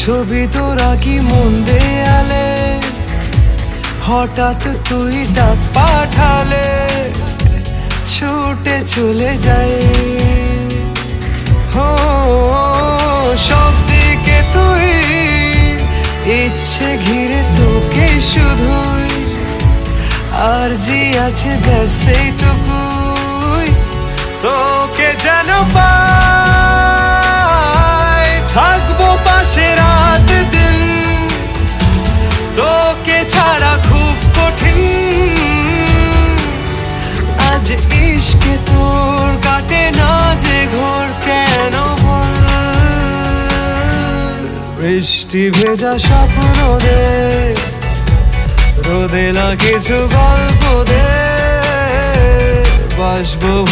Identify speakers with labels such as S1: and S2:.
S1: ছবি তোরা কি মন দেয়ালে, হঠাৎ তুই ডাক পাঠালে ছুটে চলে যায়। হো সব দিকে তুই, ইচ্ছে ঘিরে তোকে শুধুই, আর জি আছে ব্যাস এইটুকুই, তোকে যেন পাই, থাকবো পাশে রাত দিন, তোকে ছাড়া খুব কঠিন। আজ ইশকে তোর কাটে না যে ঘোর, কেন বল? বৃষ্টি ভেজা স্বপ্ন দে, রোদে না কিছু গল্প দে, বাসবো